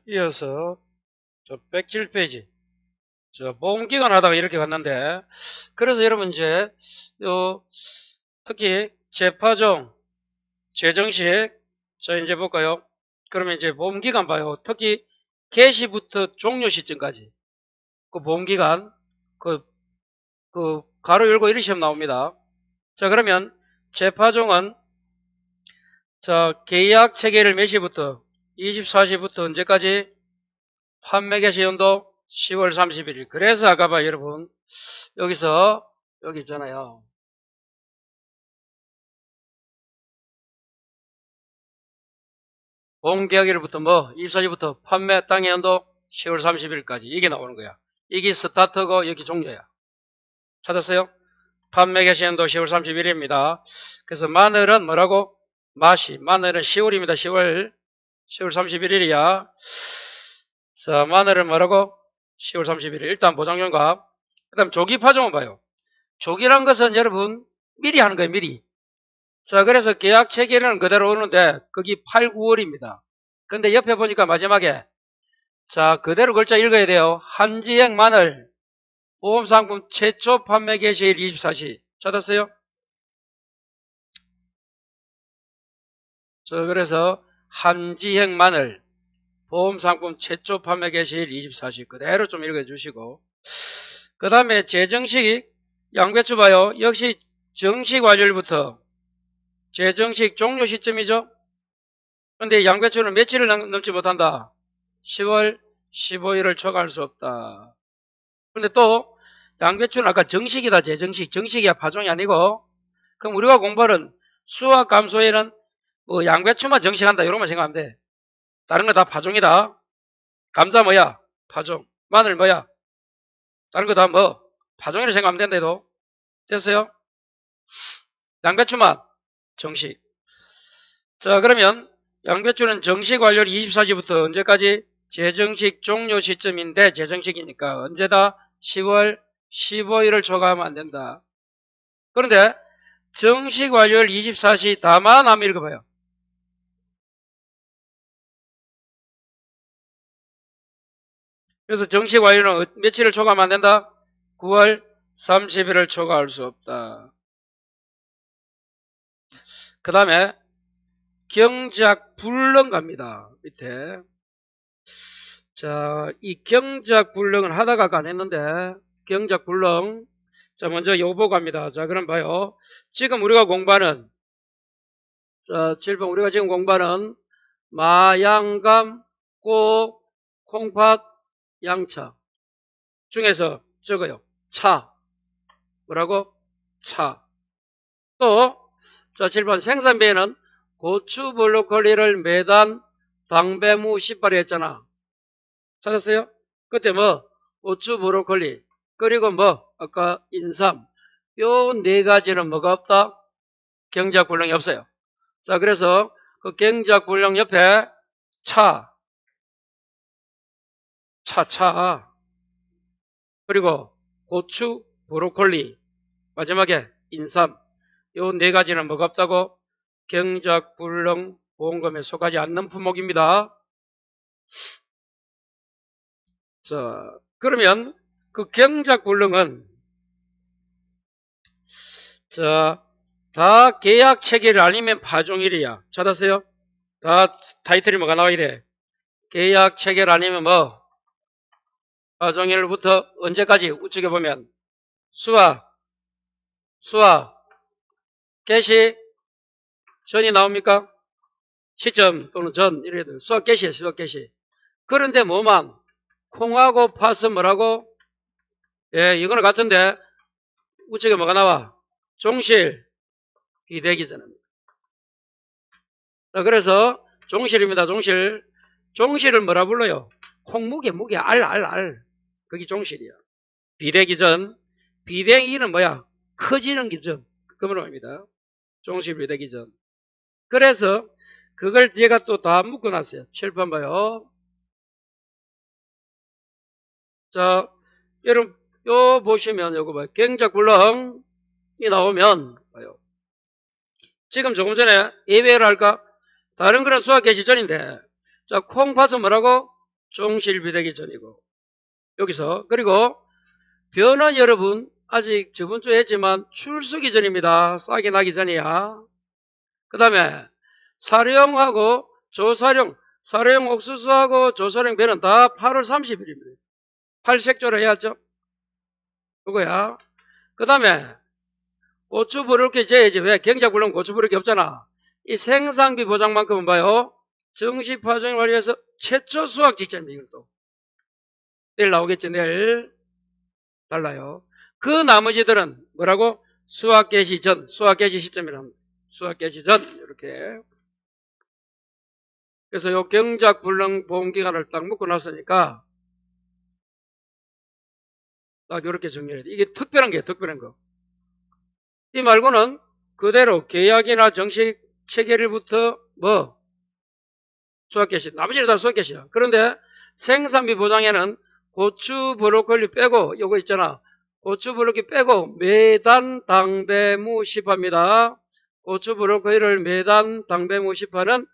이어서 107페이지 보험기관 하다가 이렇게 갔는데, 그래서 여러분 이제 특히 재파종, 재정식, 이제 볼까요? 그러면 이제 보험기간 봐요. 특히 개시부터 종료 시점까지 그 보험기간 그 가로 열고 이런 시험 나옵니다. 자, 그러면 재파종은 계약 체계를 몇 시부터 24시부터 언제까지? 판매 개시 연도 10월 31일. 그래서 아까 봐 여러분 여기서 여기 있잖아요. 보험계약일부터 24시부터 판매 땅의 연도 10월 30일까지 이게 나오는 거야. 이게 스타트고 여기 종료야. 찾았어요? 판매 개시 연도 10월 31일입니다. 그래서 마늘은 뭐라고? 마늘은 10월입니다. 10월 31일이야. 자, 마늘은 뭐라고? 10월 31일. 일단 보장용과 그 다음 조기 파종은 봐요. 조기란 것은 여러분 미리 하는 거예요. 미리. 자, 그래서 계약 체계는 그대로 오는데 거기 8, 9월입니다. 근데 옆에 보니까 마지막에 그대로 글자 읽어야 돼요. 한지행 마늘 보험상품 최초 판매 개시일 24시. 찾았어요? 그래서 한지행 마늘 보험상품 최초 판매 개시일 24시 그대로 좀 읽어주시고, 그 다음에 재정식 양배추 봐요. 역시 정식 완료일부터 재정식 종료 시점이죠. 근데 양배추는 며칠을 넘지 못한다. 10월 15일을 초과할 수 없다. 근데 또 양배추는 아까 정식이다. 재정식. 정식이야. 파종이 아니고. 그럼 우리가 공부하는 수확 감소에는 양배추만 정식한다. 이런만 생각하면 돼. 다른 거 다 파종이다. 감자 뭐야? 파종. 마늘 뭐야? 다른 거 다 파종이라 생각하면 된대도. 됐어요? 양배추만 정식. 자, 그러면 양배추는 정식 완료 24시부터 언제까지? 재정식 종료 시점인데 재정식이니까 언제다? 10월 15일을 초과하면 안 된다. 그런데 정식 완료일 24시 다만 한번 읽어봐요. 그래서 정식 완료는 며칠을 초과하면 안 된다? 9월 30일을 초과할 수 없다. 그 다음에 경작 불능 갑니다. 밑에. 자, 이 경작 불능을 하다가 안 했는데, 경작 불능. 자, 먼저 요보 갑니다. 자, 그럼 봐요. 지금 우리가 공부하는, 7번 우리가 지금 공부하는 마양감, 꽃, 콩팥, 양차 중에서 적어요. 차. 뭐라고? 차. 또, 7번 생산비에는 고추, 블로콜리를 매단, 당배무, 씨발이 했잖아. 찾았어요? 그때 고추, 브로콜리, 그리고 아까 인삼. 요 네 가지는 뭐가 없다? 경작 불능이 없어요. 자, 그래서 그 경작 불능 옆에 차. 그리고 고추, 브로콜리, 마지막에 인삼. 요 네 가지는 뭐가 없다고? 경작 불능 보험금에 속하지 않는 품목입니다. 자, 그러면 그 경작 불능은 다 계약 체계를 아니면 파종일이야. 찾았어요? 다 타이틀이 뭐가 나와 이래? 계약 체계를 아니면 파종일부터 언제까지? 우측에 보면 수확, 개시 전이 나옵니까? 시점 또는 전 이래 수확 개시. 그런데 뭐만 콩하고 팥은 뭐라고? 예, 이거는 같은데 우측에 뭐가 나와? 종실, 비대기 전입니다. 그래서 종실입니다. 종실을 뭐라 불러요? 콩무게, 알. 그게 종실이야. 비대기 전, 비대기는 뭐야? 커지는 기전. 그거로 합니다. 종실 비대기 전. 그래서 그걸 제가 또 다 묶어놨어요. 7번 봐요. 자, 여러분, 요 보시면 요거 봐요. 경작 불능이 나오면 봐요. 지금 조금 전에 예외를 할까? 다른 거는 수학 개시 전인데 자, 콩팥은 뭐라고? 종실비되기 전이고. 여기서. 그리고 변은 여러분 아직 저번주에 했지만 출수기 전입니다. 싹이 나기 전이야. 그 다음에 사료용하고 조사용, 사료용 옥수수하고 조사용 배는 다 8월 30일입니다. 8색조로 해야죠. 그거야. 그 다음에 고추 부르기 재야지. 왜? 경작 불러면 고추 부르기 없잖아. 이 생산비 보장만큼은 봐요. 정시 파종을 완료해서 최초 수확 직전입니다. 이것도. 내일 나오겠지. 내일. 달라요. 그 나머지들은 뭐라고? 수확 개시 전, 수확 개시 시점이랍니다. 수확 개시 전. 이렇게. 그래서 요 경작 불능 보험 기간을 딱 묶고 났으니까 딱 이렇게 정리해야 돼. 이게 특별한 게 특별한 거. 이 말고는 그대로 계약이나 정식 체결일부터 뭐 수확 개시, 나머지는 다 수확 개시야. 그런데 생산비 보장에는 고추 브로콜리 빼고 요거 있잖아. 고추 브로콜리 빼고 매단 당배무 10화입니다. 고추 브로콜리를 매단 당배무 10화는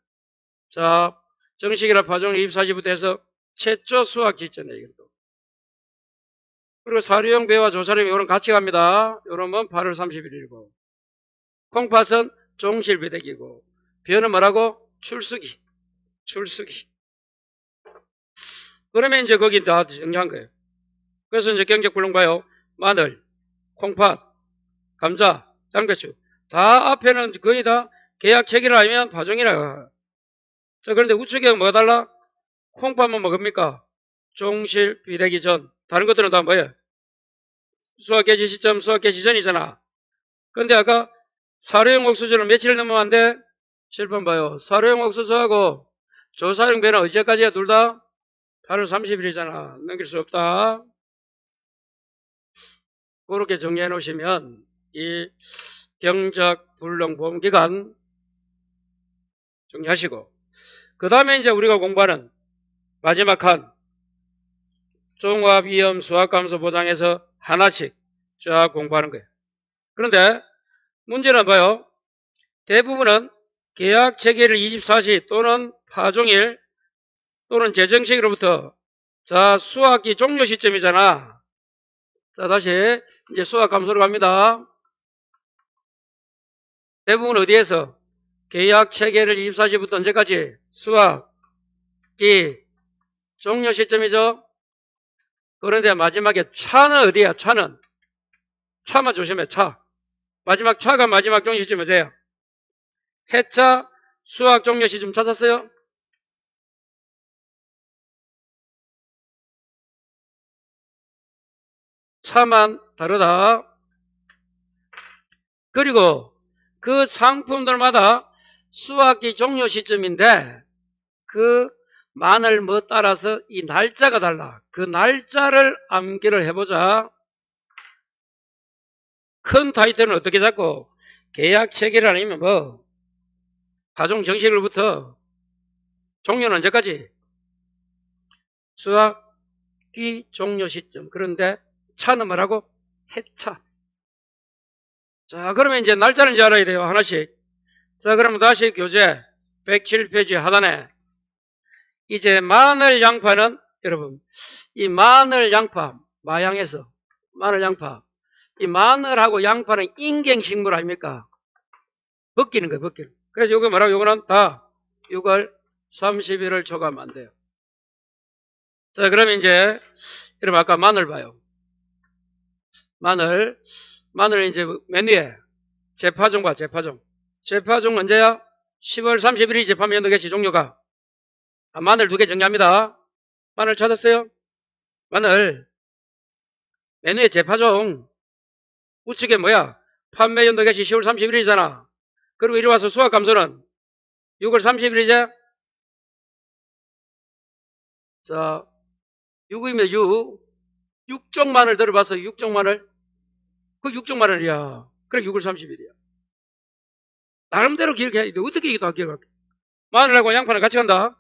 자 정식이나 파종일 24시부터 해서 최초 수확 직전에 이것도. 그리고 사료용 배와 조사료용 이런 같이 갑니다. 요런건 8월 30일이고 콩팥은 종실비대기고 변은 뭐라고? 출수기. 출수기. 그러면 이제 거기 다 정리한 거예요. 그래서 이제 경작 불능 봐요. 마늘, 콩팥, 감자, 양배추 다 앞에는 거의 다 계약 체결을 하면 파종이라. 자, 그런데 우측에 뭐가 달라? 콩팥만 먹습니까? 종실 비대기 전. 다른 것들은 다 뭐예요? 수확 개시 시점, 수확 개시 전이잖아. 근데 아까 사료용 옥수수는 며칠 넘으면 안 돼? 7번 봐요. 사료용 옥수수하고 조사용 배는 언제까지야? 둘 다? 8월 30일이잖아. 넘길 수 없다. 그렇게 정리해 놓으시면 이 경작 불능 보험 기간 정리하시고 그 다음에 이제 우리가 공부하는 마지막 한 종합위험 수확감소 보장에서 하나씩 쫙 공부하는 거예요. 그런데 문제는 봐요. 대부분은 계약 체결일 24시 또는 파종일 또는 재정식으로부터 자 수확기 종료 시점이잖아. 자 다시 이제 수확 감소로 갑니다. 대부분 어디에서? 계약 체결일 24시부터 언제까지? 수확기 종료 시점이죠. 그런데 마지막에 차는 어디야? 차는 차만 조심해. 차 마지막 차가 마지막 종료 시점이 어디야? 해차 수확 종료 시점 찾았어요? 차만 다르다. 그리고 그 상품들마다 수확기 종료 시점인데 그 마늘 뭐 따라서 이 날짜가 달라. 그 날짜를 암기를 해보자. 큰 타이틀은 어떻게 잡고 계약 체결 아니면 뭐 파종 정식일부터 종료는 언제까지? 수확기 종료 시점. 그런데 차는 뭐라고? 해차. 자, 그러면 이제 날짜는 이제 알아야 돼요. 하나씩. 자, 그러면 다시 교재 107페이지 하단에 이제 마늘 양파는 여러분 이 마늘 양파 마양에서 마늘 양파 이 마늘하고 양파는 인갱식물 아닙니까? 벗기는 거예요. 벗기는. 그래서 요거 뭐라고? 요거는 다 6월 30일을 초과하면 안 돼요. 자, 그러면 이제 여러분 아까 마늘 봐요. 마늘 이제 맨 위에 재파종 봐. 재파종 언제야? 10월 30일이 재파면 연도개시 종료가. 마늘 2개 정리합니다. 마늘 찾았어요? 마늘 맨 위에 재파종 우측에 뭐야? 판매 연도 개시 10월 30일이잖아. 그리고 이리 와서 수확 감소는 6월 30일이죠? 자, 6이면 6종 마늘 들어봤어. 6종 마늘. 그 6종 마늘이야. 그래 6월 30일이야. 나름대로 기억해. 어떻게 이게 다 기억할게? 마늘하고 양파는 같이 간다.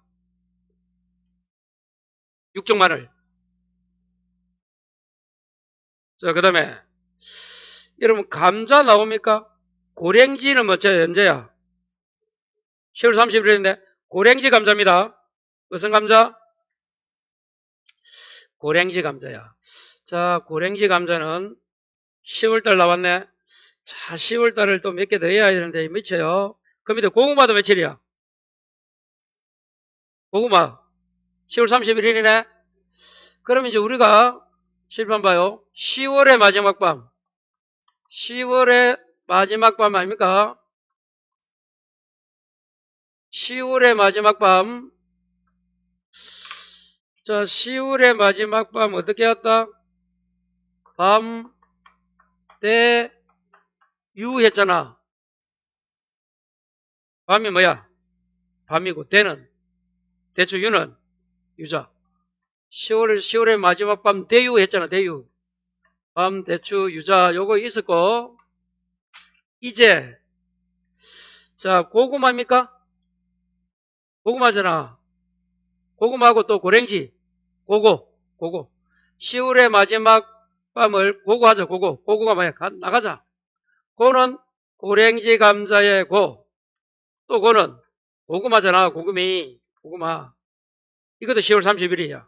6종 마늘. 자, 그 다음에 여러분 감자 나옵니까? 고랭지는 언제야? 10월 30일인데 고랭지 감자입니다. 무슨 감자? 고랭지 감자야. 자, 고랭지 감자는 10월달 나왔네. 자, 10월달을 또 몇 개 더 해야 되는데 미쳐요. 그 밑에 고구마도 며칠이야? 고구마 10월 31일이네. 그럼 이제 우리가 실판 봐요. 10월의 마지막 밤. 10월의 마지막 밤 아닙니까? 10월의 마지막 밤. 자, 10월의 마지막 밤 어떻게 했다? 밤, 대, 유 했잖아. 밤이 뭐야? 밤이고, 대는, 대추 유는 유자. 10월의 마지막 밤 대유 했잖아, 대유. 밤, 대추, 유자, 요거 있었고, 이제, 자, 고구마입니까? 고구마잖아. 고구마하고 또 고랭지. 고고. 10월의 마지막 밤을 고고 하자, 고고. 고고가 뭐야? 나가자. 고는 고랭지 감자의 고. 또 고는 고구마잖아, 고구마. 이것도 10월 30일이야.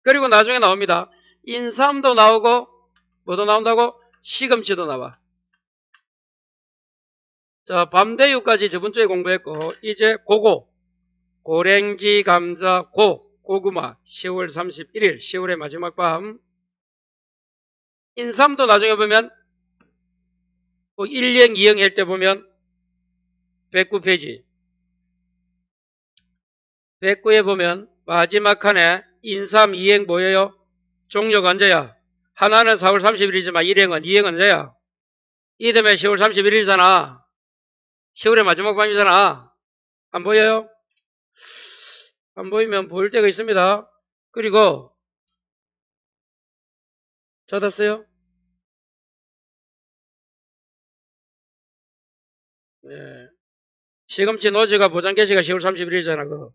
그리고 나중에 나옵니다. 인삼도 나오고, 뭐도 나온다고? 시금치도 나와. 자, 밤대유까지 저번 주에 공부했고, 이제 고고. 고랭지 감자 고구마 10월 31일 10월의 마지막 밤. 인삼도 나중에 보면 1형 2형 할 때 보면 109페이지 109에 보면 마지막 칸에 인삼 2형 뭐예요? 종료가 언제야? 하나는 4월 30일이지만 1형은 2형은 언제야? 이 때문에 10월 31일이잖아. 10월의 마지막 밤이잖아. 안 보여요? 안 보이면 보일 때가 있습니다. 그리고 찾았어요? 네. 시금치 노지가 보장 개시가 10월 31일이잖아. 그거.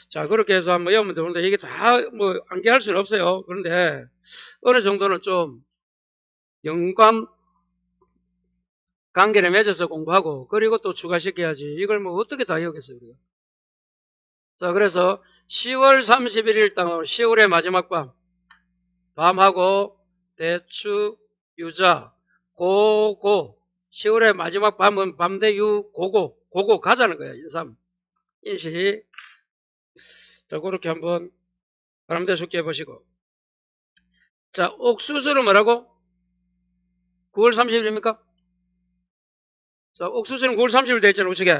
자, 그렇게 해서 한번 외우면 되는데 이게 다 뭐 암기할 수는 없어요. 그런데 어느 정도는 좀 연관 관계를 맺어서 공부하고 그리고 또 추가시켜야지. 이걸 뭐 어떻게 다 외우겠어요, 우리가. 자, 그래서 10월 31일 땅으로 10월의 마지막 밤. 밤하고 대추, 유자, 고고. 10월의 마지막 밤은 밤대유, 고고 가자는 거야. 인삼, 인시. 자, 그렇게 한번 바람대 숙제 해보시고. 자, 옥수수는 뭐라고? 9월 30일입니까? 자, 옥수수는 9월 30일 되어 있잖아, 우측에.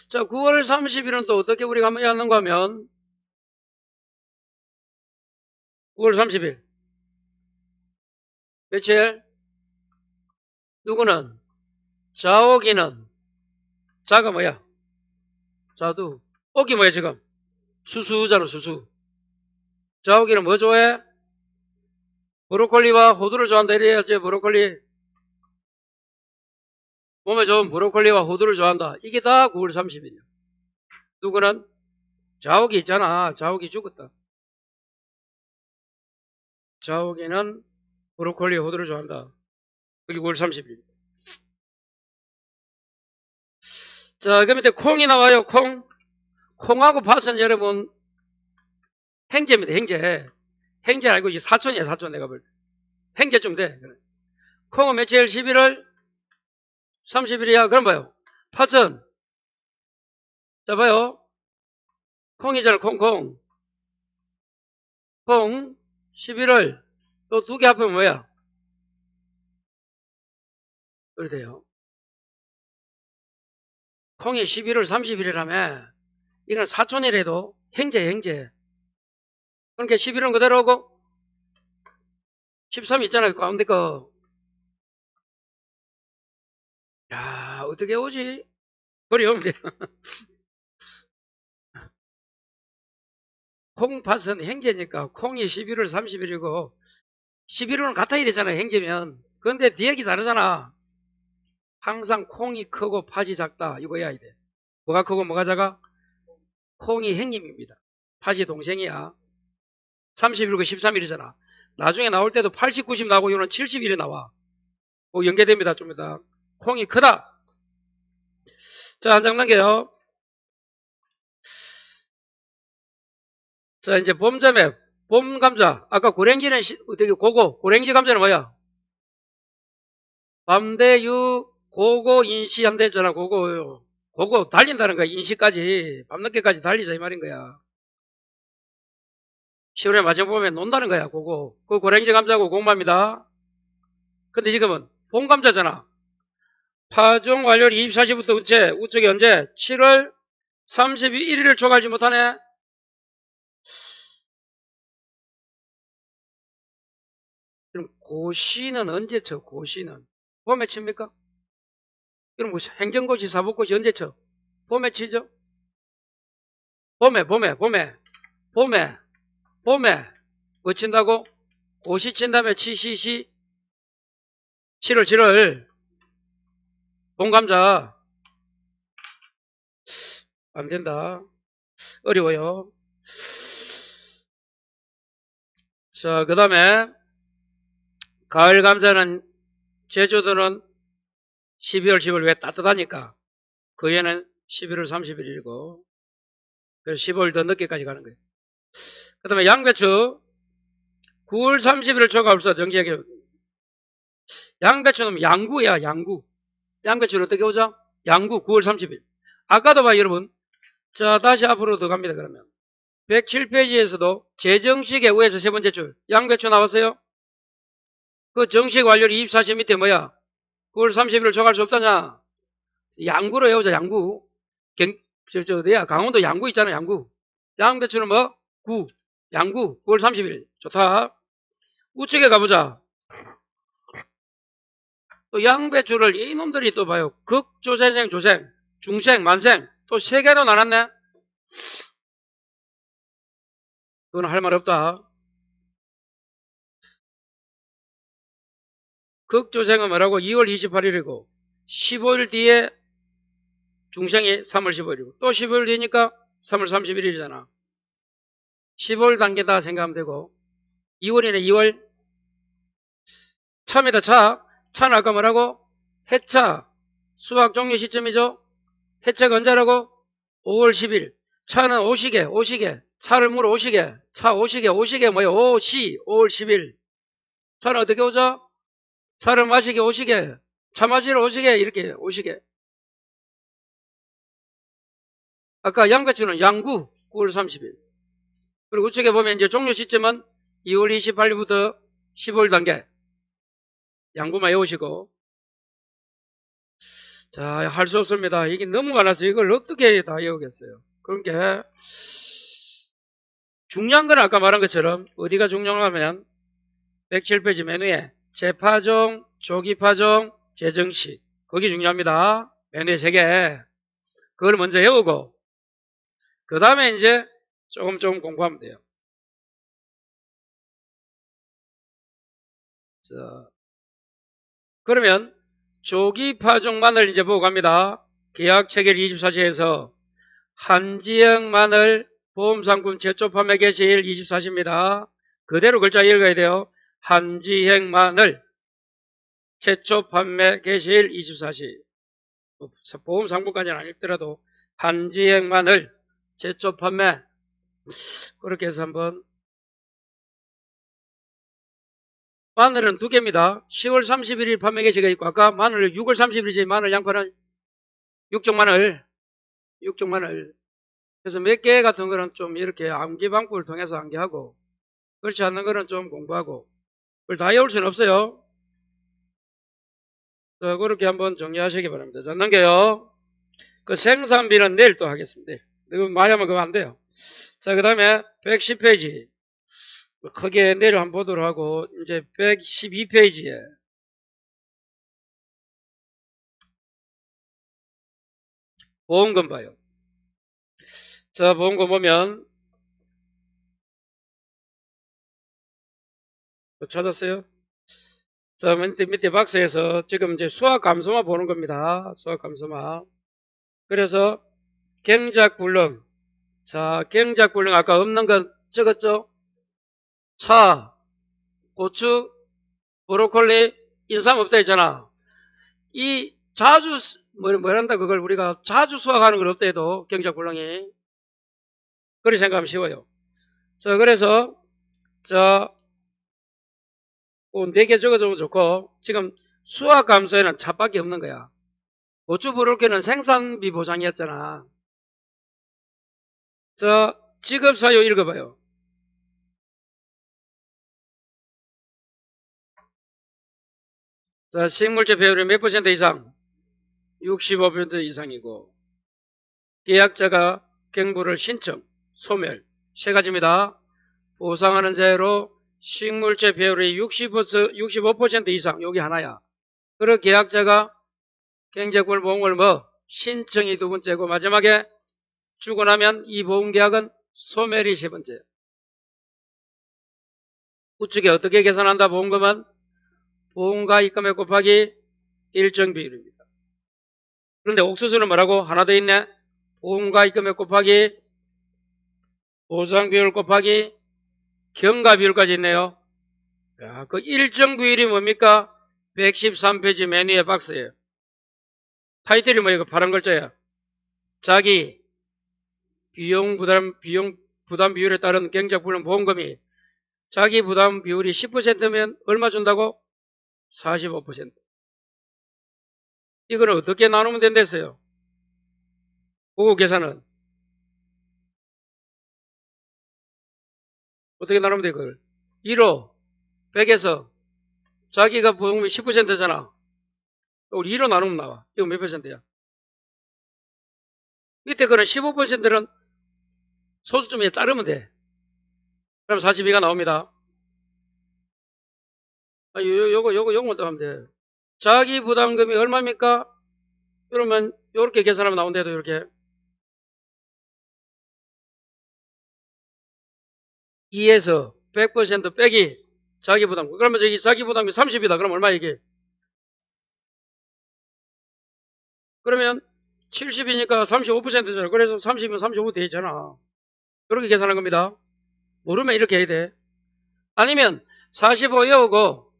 자, 9월 30일은 또 어떻게 우리가 한번 해야 하는가 하면, 9월 30일. 며칠? 누구는? 자옥이는? 자가 뭐야? 자두. 옥이 뭐야, 지금? 수수잖아, 수수. 자옥이는 뭐 좋아해? 브로콜리와 호두를 좋아한다, 이래야지, 브로콜리. 몸에 좋은 브로콜리와 호두를 좋아한다. 이게 다 9월 30일이야. 누구는? 자옥이 있잖아. 자옥이 죽었다. 자옥이는 브로콜리, 호두를 좋아한다. 그게 9월 30일. 자, 그 밑에 콩이 나와요. 콩하고 팥은 여러분 행제입니다. 행제 알고 이제 사촌이야, 사촌. 내가 볼 때. 행제 좀 돼. 콩은 며칠? 11월 30일이야. 그럼 봐요. 팥은 자 봐요. 콩이잖아. 콩 11월 또 두 개 합하면 뭐야? 그래요. 콩이 11월 30일이라며 이건 사촌이라도 행제. 그러니까 11월은 그대로고 13 있잖아요. 가운데 거. 야, 어떻게 오지? 어려우면 돼. 콩팥은 행제니까 콩이 11월 30일이고 11월은 같아야 되잖아요. 행제면. 그런데 뒤액이 다르잖아. 항상 콩이 크고 팥이 작다. 이거 해야 돼. 뭐가 크고 뭐가 작아? 콩이 행님입니다. 팥이 동생이야. 30일이고 13일이잖아. 나중에 나올 때도 80, 90 나오고 이거는 70일이 나와. 연계됩니다. 좀 이따. 콩이 크다. 자, 한 장 남겨요. 자, 이제 봄자매, 봄감자. 아까 고랭지는 어떻게, 고랭지 감자는 뭐야? 밤대유, 고고, 인시 한대 했잖아, 고고요. 고고, 달린다는 거야, 인시까지. 밤늦게까지 달리자, 이 말인 거야. 10월에 마지막 보면 논다는 거야, 고고. 그 고랭지 감자고 고구마입니다. 근데 지금은 봄감자잖아. 파종 완료일 24시부터 우측이 언제? 7월 31일을 초과하지 못하네. 그럼 고시는 언제 쳐? 고시는 봄에 칩니까? 그럼 뭐 행정고시, 사법고시 언제 쳐? 봄에 치죠? 봄에 뭐 친다고? 고시 친 다음에 치시시 7월 봄감자 안 된다. 어려워요. 자, 그 다음에 가을 감자는 제주도는 12월 10월 왜 따뜻하니까 그 해는 11월 30일이고 그래서 15일 더 늦게까지 가는 거예요. 그 다음에 양배추 9월 30일을 초과 없어 정지하게. 양배추는 양구야, 양구. 양배추를 어떻게 오죠? 양구 9월 30일. 아까도 봐 여러분. 자, 다시 앞으로 더 갑니다. 그러면 107페이지에서도 제정식의 우에서 세 번째 줄 양배추 나왔어요? 그 정식 완료일 24시 밑에 뭐야? 9월 30일을 초과할 수 없다냐? 양구로 외우자. 양구. 어디야? 강원도 양구 있잖아. 양구. 양배추는 뭐? 양구 9월 30일. 좋다. 우측에 가보자. 또 양배추를 이놈들이 또 봐요. 극조생생, 조생, 중생, 만생 또 세 개로 나눴네. 그건 할 말 없다. 극조생은 뭐라고? 2월 28일이고 15일 뒤에 중생이 3월 15일이고 또 15일 뒤니까 3월 31일이잖아. 15일 단계다 생각하면 되고 2월이네. 2월 차입니다. 차는 아까 뭐라고? 해차 수확 종료 시점이죠. 해차가 언제라고? 5월 10일. 차는 오시게 차를 물어 오시게 차 오시게 뭐예요? 5월 10일. 차는 어떻게 오죠? 차를 마시게 오시게 차 마시러 오시게 이렇게 오시게. 아까 양배추는 양구 9월 30일. 그리고 우측에 보면 이제 종료 시점은 2월 28일부터 15일 단계. 양구만 외우시고. 자, 할 수 없습니다. 이게 너무 많아서 이걸 어떻게 다 외우겠어요. 그러니까 중요한 건 아까 말한 것처럼 어디가 중요하냐면 107페이지 맨 위에 재파종, 조기파종, 재정식. 거기 중요합니다. 맨 위에 3개. 그걸 먼저 외우고 그 다음에 이제 조금 공부하면 돼요. 자, 그러면 조기파종 마늘 이제 보고 갑니다. 계약 체결 24시에서 한지영 마늘 보험상품 제조 판매 개시일 24시입니다. 그대로 글자 읽어야 돼요. 한지행 마늘 최초 판매 개시일 24시. 보험상품까지는 안 읽더라도 한지행 마늘 최초 판매 그렇게 해서 한번. 마늘은 2개입니다. 10월 31일 판매 개시가 있고 아까 마늘 6월 30일이지. 마늘 양파는 육종 마늘. 그래서 몇 개 같은 거는 좀 이렇게 암기 방법을 통해서 암기하고 그렇지 않는 거는 좀 공부하고 그걸 다 외울 수는 없어요. 자, 그렇게 한번 정리하시기 바랍니다. 자, 넘겨요. 그 생산비는 내일 또 하겠습니다. 이거 많이 하면 그거 안 돼요. 자, 그 다음에 110페이지. 크게 내일 한번 보도록 하고 이제 112페이지에 보험금 봐요. 자, 보험금 보면 찾았어요? 자, 밑에 박스에서 지금 이제 수학 감소만 보는 겁니다. 수학 감소만. 그래서 경작굴릉. 자, 경작굴릉 아까 없는 거 적었죠? 차, 고추, 브로콜리, 인삼 없다 했잖아. 이 자주 뭐란다 그걸 우리가 자주 수확하는 걸 없다 해도 경작굴릉이. 그렇게 생각하면 쉬워요. 자, 그래서, 자, 4개 적어주면 좋고, 지금 수학 감소에는 차밖에 없는 거야. 고추 부르기는 생산비 보장이었잖아. 자, 직업사유 읽어봐요. 자, 식물제 배율이 몇 퍼센트 이상? 65% 이상이고, 계약자가 경부를 신청, 소멸. 세 가지입니다. 보상하는 제로 식물제 배율이 65% 이상, 여기 하나야. 그리고 계약자가 경제권 보험을 신청이 두 번째고, 마지막에 주고 나면 이 보험계약은 소멸이 세 번째. 우측에 어떻게 계산한다? 보험금은 보험가 입금액 곱하기 일정 비율입니다. 그런데 옥수수는 뭐라고? 하나 더 있네. 보험가 입금액 곱하기 보상 비율 곱하기 경가 비율까지 있네요. 야, 그 일정 비율이 뭡니까? 113페이지 맨 위에 박스예요. 타이틀이 뭐예요? 파란 글자야. 자기 비용 부담 비율에 따른 경작불능 보험금이 자기 부담 비율이 10%면 얼마 준다고? 45%. 이걸 어떻게 나누면 된댔어요? 그거 계산은 어떻게 나누면 돼? 그걸 1호 100에서 자기가 보험금이 10%잖아. 우리 2로 나누면 나와. 이거 몇 퍼센트야? 밑에 거는 15%는 소수점에 자르면 돼. 그럼 42가 나옵니다. 요거만 더 하면 돼. 자기 부담금이 얼마입니까? 그러면 요렇게 계산하면 나온대도 이렇게 2에서 100% 빼기 자기 부담금. 그러면 저기 자기 부담금이 30이다. 그럼 얼마 이게? 그러면 70이니까 35%잖아. 그래서 30이면 35 돼 있잖아. 그렇게 계산한 겁니다. 모르면 이렇게 해야 돼. 아니면 45 여우고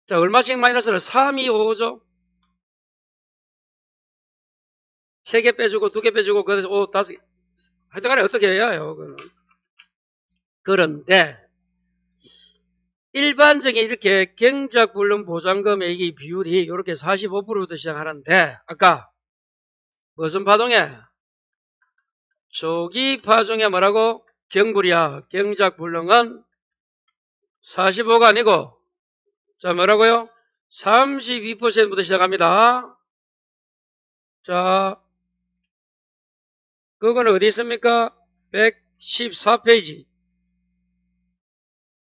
자 얼마씩 마이너스를 3, 2, 5죠. 3개 빼주고 2개 빼주고 그래서 5, 5개 하여튼간에 어떻게 해야 해요. 그런데 일반적인 이렇게 경작불능 보장금액의 비율이 이렇게 45%부터 시작하는데 아까 무슨 파동에? 조기 파종에 뭐라고? 경불이야. 경작불능은 45가 아니고 자 뭐라고요? 32%부터 시작합니다. 자 그거는 어디 있습니까? 114페이지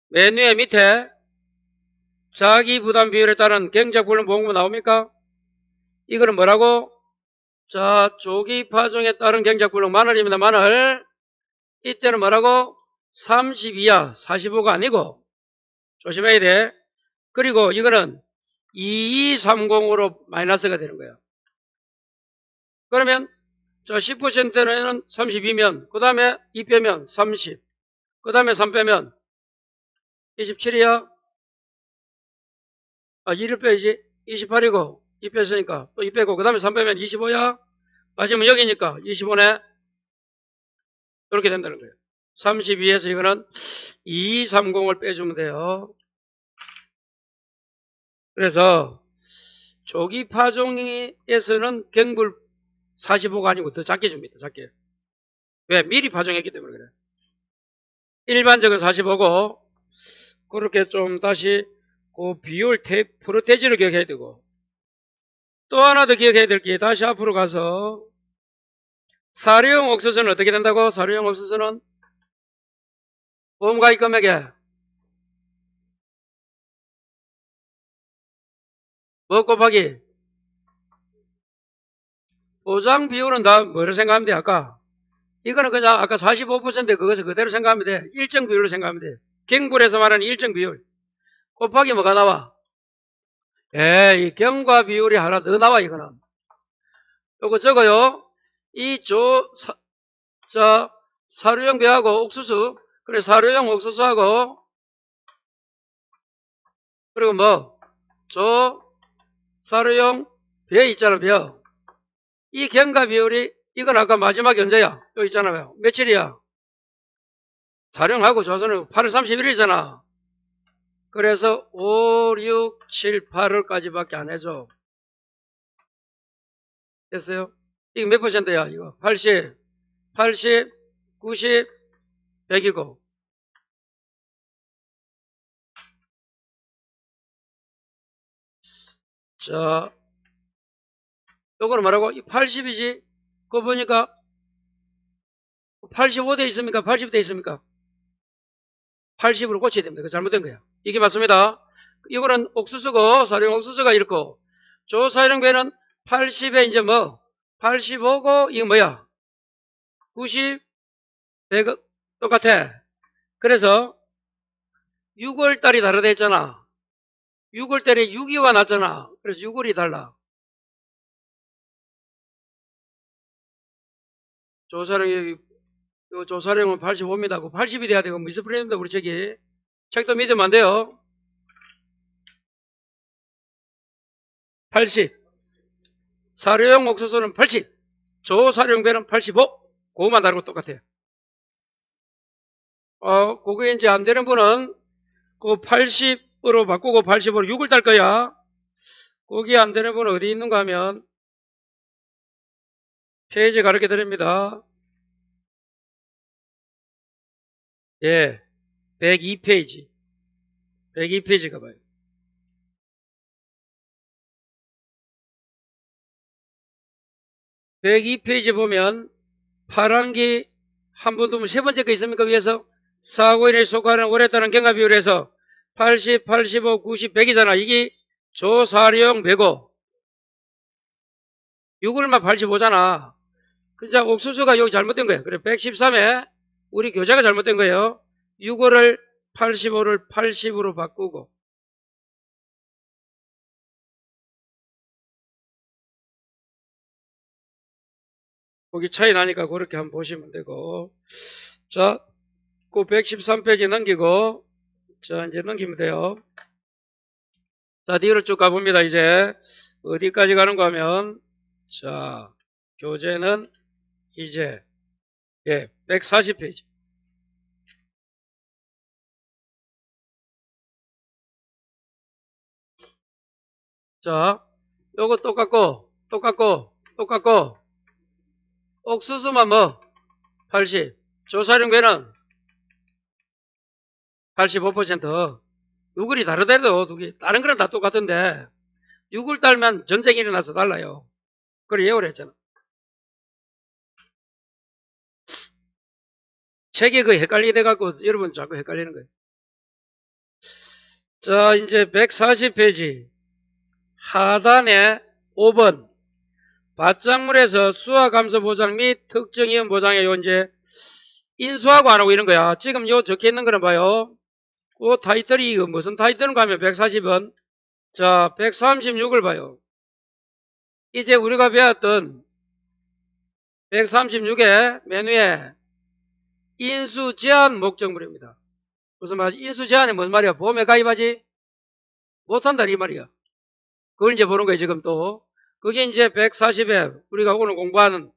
맨 위에 밑에 자기 부담 비율에 따른 경작불능 보험금 나옵니까? 이거는 뭐라고? 자 조기 파종에 따른 경작불능 만원입니다. 만원. 이때는 뭐라고? 32야. 45가 아니고 조심해야 돼. 그리고 이거는 2230으로 마이너스가 되는 거야. 그러면 저 10%는 32면 그 다음에 2 빼면 30, 그 다음에 3 빼면 27이야. 2를 빼야지 28이고 2 뺐으니까 또 2 빼고 그 다음에 3 빼면 25야. 마지막 여기니까 25네. 이렇게 된다는 거예요. 32에서 이거는 2230을 빼주면 돼요. 그래서 조기 파종에서는 경불 45가 아니고 더 작게 줍니다. 작게. 왜? 미리 파종했기 때문에 그래. 일반적으로 45고 그렇게 좀 다시 그 비율 프로테지를 기억해야 되고 또 하나 더 기억해야 될 게 다시 앞으로 가서 사료용 옥수수는 어떻게 된다고? 사료용 옥수수는 보험가입 금액에 뭐 곱하기 보장 비율은 다 뭐를 생각하면 돼? 아까 이거는 그냥 아까 45% 그것을 그대로 생각하면 돼. 일정 비율로 생각하면 돼. 경불에서 말하는 일정 비율 곱하기 뭐가 나와? 이 경과 비율이 하나 더 나와 이거는. 요거 적어요. 사료용 배하고 옥수수 그래 사료용 옥수수하고 그리고 사료용 배 있잖아 배. 이 경과 비율이 이건 아까 마지막에 언제야? 여기 있잖아요. 며칠이야? 사령하고 조선은 8월 31일이잖아. 그래서 5, 6, 7, 8월까지밖에 안 해줘. 됐어요? 이게 몇 퍼센트야, 이거? 80, 80, 90, 100이고. 자, 요거는 뭐라고? 80이지? 그거 보니까 85돼 있습니까? 80돼 있습니까? 80으로 고쳐야 됩니다. 그 잘못된 거야. 이게 맞습니다. 이거는 옥수수고, 사령 옥수수가 이렇고, 조사령배는 80에 이제 뭐, 85고, 이거 뭐야? 90, 100, 똑같아. 그래서 6월달이 다르다 했잖아. 6월달에 6.25가 났잖아. 그래서 6월이 달라. 조사령은 85입니다. 80이 돼야 되고, 미스프레임입니다. 우리 저기. 책도 믿으면 안 돼요. 80. 사료용 옥수수는 80. 조사령배는 85. 그거만 다르고 똑같아요. 그게 이제 안 되는 분은 그 80으로 바꾸고 80으로 6을 딸 거야. 거기 안 되는 분은 어디 있는가 하면 페이지 가르쳐 드립니다. 예. 102페이지. 102페이지 가봐요. 102페이지 보면 파란기 한 번, 두 번, 세 번째 거 있습니까? 위에서 451에 속하는 월에 따른 경과비율에서 80, 85, 90, 100이잖아. 이게 조사령 105. 6월만 85잖아. 진짜 옥수수가 여기 잘못된 거예요. 그래 113에 우리 교재가 잘못된 거예요. 6월을 85를 80으로 바꾸고 거기 차이 나니까 그렇게 한번 보시면 되고. 자, 그 113페이지 넘기고 자 이제 넘기면 돼요. 자 뒤로 쭉 가봅니다. 이제 어디까지 가는가 하면 자 교재는 이제 140페이지. 자 요거 똑같고 옥수수만 뭐 80, 조사령배는 85%. 6월이 다르대도 다른 거는 다 똑같은데 6월 달면 전쟁이 일어나서 달라요. 그걸 예고를 했잖아. 책이 그 헷갈리게 돼갖고 여러분 자꾸 헷갈리는 거예요. 자 이제 140페이지 하단에 5번 밭작물에서 수화 감소 보장 및 특정 이원 보장에 요 이제 인수하고 안 하고 이런 거야. 지금 요 적혀 있는 거는 봐요. 그 타이틀이 무슨 타이틀인가 하면 140원. 자 136을 봐요. 이제 우리가 배웠던 136의 맨 위에 인수 제한 목적물입니다. 무슨 말이야? 인수 제한이 무슨 말이야? 보험에 가입하지 못한다 이 말이야. 그걸 이제 보는 거예요 지금 또. 그게 이제 140에 우리가 오늘 공부하는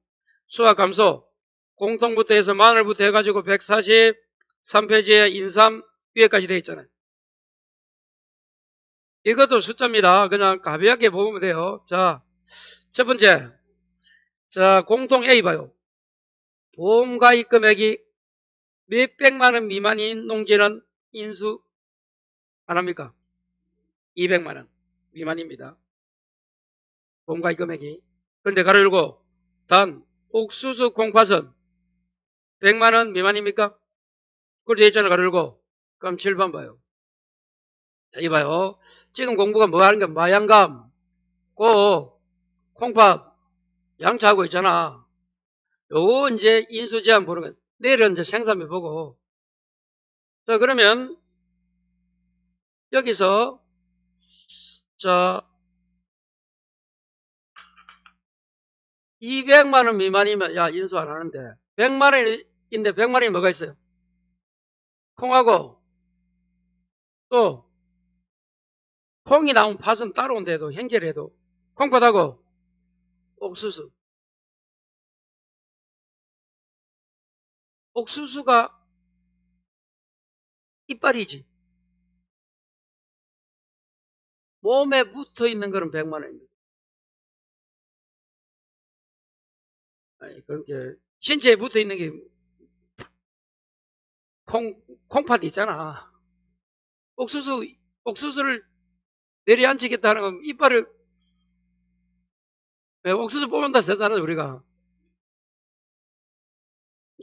수화 감소 공통부터 해서 마늘부터 해가지고 143페이지에 인삼 위에까지 되어 있잖아요. 이것도 숫자입니다. 그냥 가볍게 보면 돼요. 자, 첫 번째. 자, 공통 A 봐요. 보험 가입 금액이 몇백만원 미만인 농지는 인수 안 합니까? 200만원 미만입니다. 보험 가입 금액이. 그런데 가로 열고 단 옥수수 콩팥은 100만원 미만입니까? 그걸 되어 있잖아요. 가로 열고. 그럼 7번 봐요. 자, 이봐요. 지금 공부가 뭐 하는 게 마양감, 꼭, 콩팥, 양차하고 있잖아. 요거 이제 인수 제한 보는 거야. 내일은 이제 생산비 보고. 자, 그러면 여기서 자 200만원 미만이면 야 인수 안 하는데 100만원인데 100만원이 뭐가 있어요? 콩하고 또 콩이 나온 팥은 따로 온데도 행제해도 콩팥하고 옥수수. 옥수수가 이빨이지. 몸에 붙어 있는 거는 100만 원입니다. 아니, 그렇게 신체에 붙어 있는 게 콩팥 있잖아. 옥수수를 내려앉히겠다는 건 이빨을 옥수수 뽑는다 쓰잖아 우리가.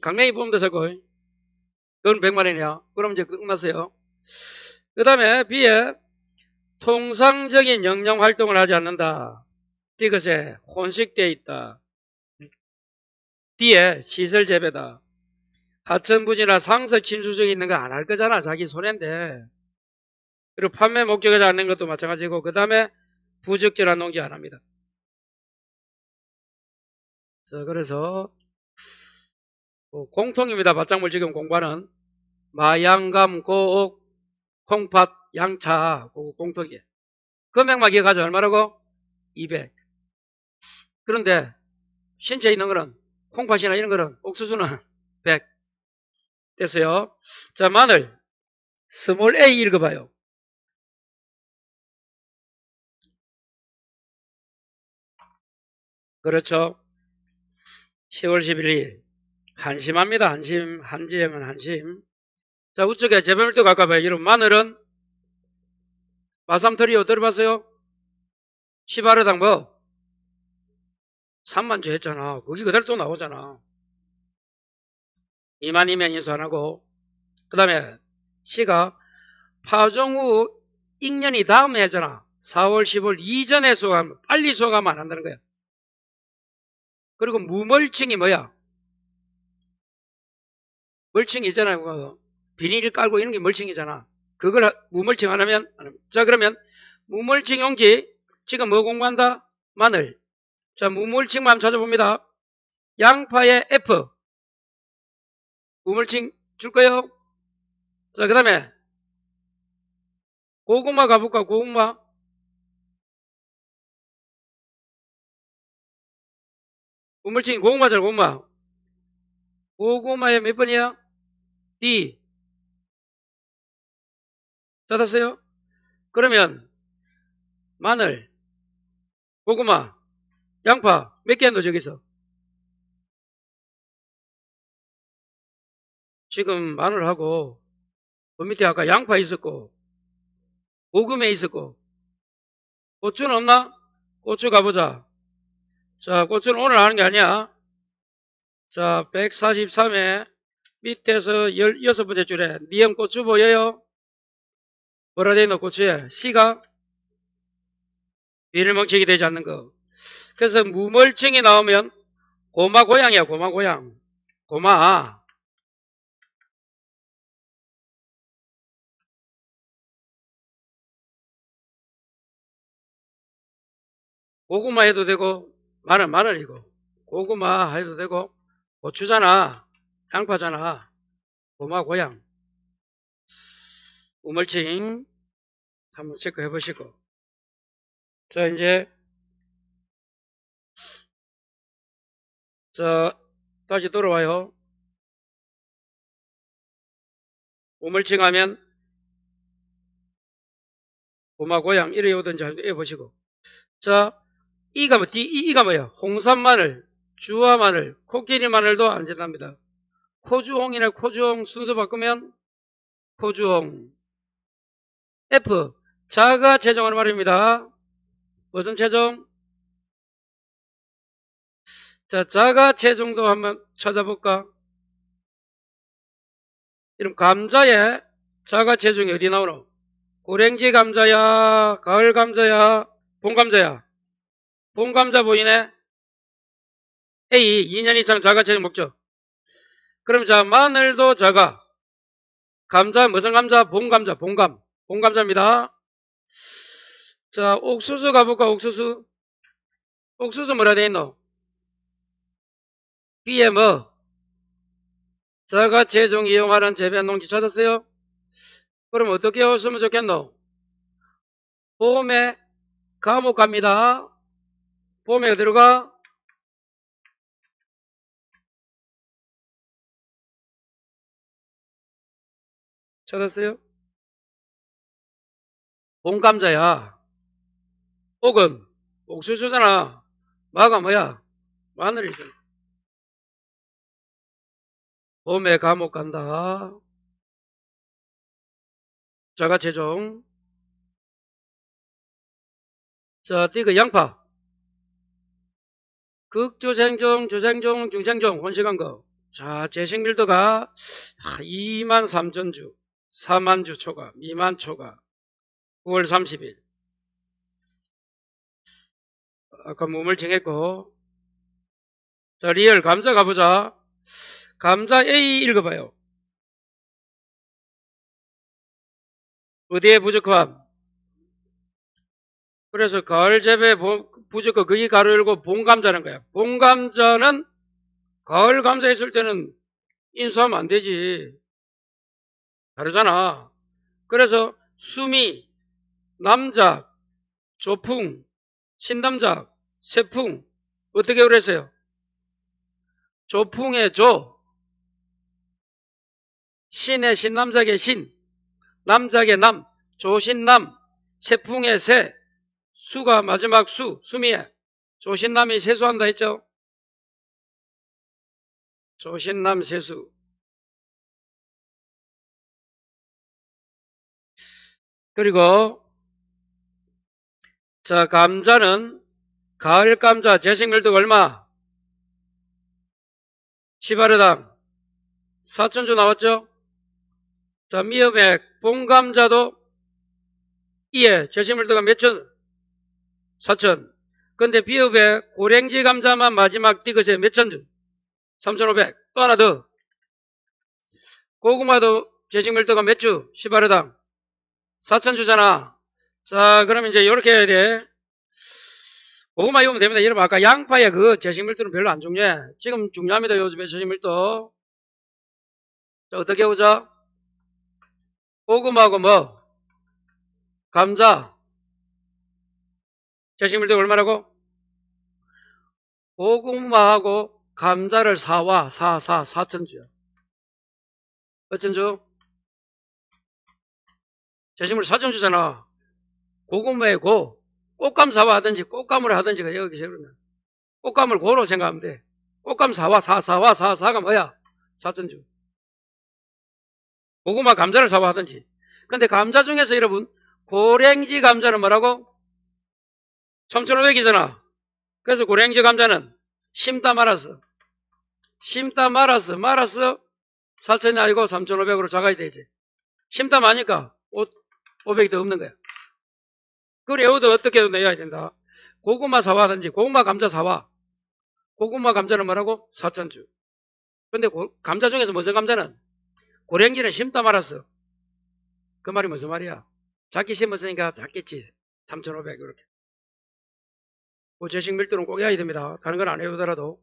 강냉이 뽑는다 쓰고. 그건 100만 원이야. 그럼 이제 끝났어요. 그 다음에 B에 통상적인 영양 활동을 하지 않는다. D것에 혼식되어 있다. D에 시설 재배다. 하천부지나 상습 침수증이 있는 거 안 할 거잖아. 자기 손해인데. 그리고 판매 목적이지 않는 것도 마찬가지고, 그 다음에 부적절한 농지 안 합니다. 자, 그래서 공통입니다. 밭작물지금 공부하는 마양감, 고옥, 콩팥, 양차, 공통이에요. 금액만 기억하자. 얼마라고? 200. 그런데 신체에 있는 거는 콩팥이나 이런 거는 옥수수는 100 됐어요. 자, 마늘 스몰 a 읽어봐요. 그렇죠. 10월 11일 한심합니다. 한지형은 한심. 자, 우측에 재배물도 가까봐요. 이런 마늘은 마삼터리오 들어봤어요? 18회당 뭐 3만주 했잖아. 거기 그대로 또 나오잖아. 2만이면 인수 안 하고. 그 다음에 C가 파종 후 익년이 다음에 했잖아. 4월 10월 이전에 수확하면 빨리 수확하면 안 한다는 거야. 그리고 무멀칭이 뭐야? 멀칭이 있잖아요. 그거. 비닐 깔고 이런 게 멀칭이잖아. 그걸 무멀칭 안 하면 안 합니다. 자, 그러면 무멀칭 용지 지금 뭐 공부한다? 마늘. 자, 무멀칭만 한번 찾아봅니다. 양파의 F 무멀칭 줄 거예요. 자, 그 다음에 고구마 가볼까? 고구마. 무멀칭 고구마잖아. 고구마. 고구마의 몇 번이야? D. 찾았어요? 그러면 마늘, 고구마, 양파 몇 개 넣어 저기서? 지금 마늘하고 그 밑에 아까 양파 있었고 고구마 있었고 고추는 없나? 고추 가보자. 자, 고추는 오늘 하는 게 아니야. 자, 143회 밑에서 16번째 줄에 니형 고추 보여요? 뭐라 돼 있노? 고추에 C가 비닐멍청이 되지 않는 거. 그래서 무멀칭이 나오면 고마 고양이야. 고마 고양. 고마. 고구마 해도 되고 마늘이고 고구마 해도 되고 고추잖아. 양파잖아. 고마 고양. 우멀칭 한번 체크해 보시고. 자, 이제 자 다시 돌아와요. 우멀칭 하면 고마 고양 이래 오든지 해보시고. 자, 이가 뭐야? 홍산 마늘, 주화 마늘, 코끼리 마늘도 안 된답니다. 코주홍이나 코주홍 순서 바꾸면 코주홍. F 자가 체종하는 말입니다. 무슨 체종? 자, 자가 체종도 한번 찾아볼까? 이런 감자에 자가 체종이 어디 나오노? 고랭지 감자야, 가을 감자야, 봄 감자야. 봄 감자 보이네? A 2년 이상 자가 체종 목적. 그럼 자, 마늘도 자가. 감자 무슨 감자? 봄 감자, 봄감. 봄 감자입니다. 자, 옥수수 가볼까? 옥수수. 옥수수 뭐라 돼 있노? B에 뭐? 자가 체종 이용하는 재배한 농지 찾았어요? 그럼 어떻게 했으면 좋겠노? 봄에 감옥 갑니다. 봄에 어디로 가? 찾았어요? 봄감자야. 옥은 옥수수잖아. 마가 뭐야? 마늘이잖아. 봄에 감옥 간다. 자가 최종. 자, 띠그 양파. 극조생종, 조생종, 중생종, 혼식한 거. 자, 제식밀도가 23,000주, 4만주 초과, 미만 초과. 9월 30일. 아까 몸을 정했고. 자, 리얼 감자 가보자. 감자 A 읽어봐요. 어디에 부족함? 그래서 가을 재배 부족함 거기 가로 열고 봄감자는 거야. 봄감자는 가을 감자 있을 때는 인수하면 안 되지. 다르잖아. 그래서 수미, 남작, 조풍, 신남작, 세풍 어떻게 그랬어요? 조풍의 조, 신의 신남작의 신, 남작의 남, 조신남, 세풍의 세, 수가 마지막 수, 수미에 조신남이 세수한다 했죠? 조신남 세수. 그리고 자, 감자는 가을 감자 제식밀도가 얼마? 10하르당 4,000주 나왔죠? 자, 미역액 봄감자도 이에 제식밀도가 몇 천? 4,000. 근데 비읍에 고랭지 감자만 마지막 띠것에 몇 천주? 3,500. 또 하나 더. 고구마도 제식밀도가 몇 주? 10하르당 4,000주잖아. 자, 그럼 이제 이렇게 해야 돼. 고구마 이으면 됩니다. 여러분 아까 양파의 그 제식밀도는 별로 안 중요해. 지금 중요합니다. 요즘에 제식밀도. 자, 어떻게 해보자? 고구마하고 뭐? 감자. 제식밀도가 얼마라고? 고구마하고 감자를 사와. 4,000주야. 어쩐 주? 제식밀도 4,000주잖아. 고구마에 고. 꽃감 사와 하든지 꽃감을 하든지가 여기서 그러면. 꽃감을 고로 생각하면 돼. 꽃감 사와. 4가 뭐야? 4,000주. 고구마 감자를 사와 하든지. 근데 감자 중에서 여러분 고랭지 감자는 뭐라고? 3,500이잖아. 그래서 고랭지 감자는 심다 말았어. 심다 말았어. 4,000이 아니고 3,500으로 작아야 되지. 심다 마니까 500이 더 없는 거야. 그래도 어떻게 해도 내야 된다. 고구마 사와 하든지 고구마 감자 사와. 고구마 감자는 뭐라고? 4,000주. 근데 감자 중에서 무슨 감자는? 고랭지는 심다 말았어. 그 말이 무슨 말이야? 작게 심었으니까 작겠지. 3,500 이렇게. 제식 밀도는 꼭 해야 됩니다. 다른 건 안 해보더라도.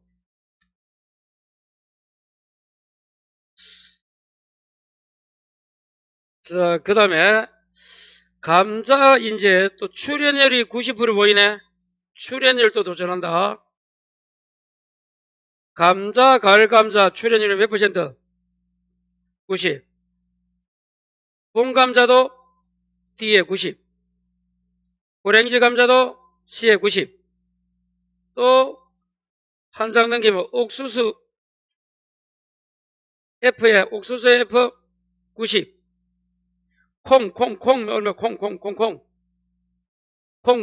자, 그 다음에 감자 이제 또 출현율이 90% 보이네. 출현율도 도전한다. 감자, 가을 감자 출현율이 몇 퍼센트? 90. 봄 감자도 D에 90. 고랭지 감자도 C에 90. 또 한 장 넘기면 옥수수 F에 옥수수 F 90. 콩 얼마 콩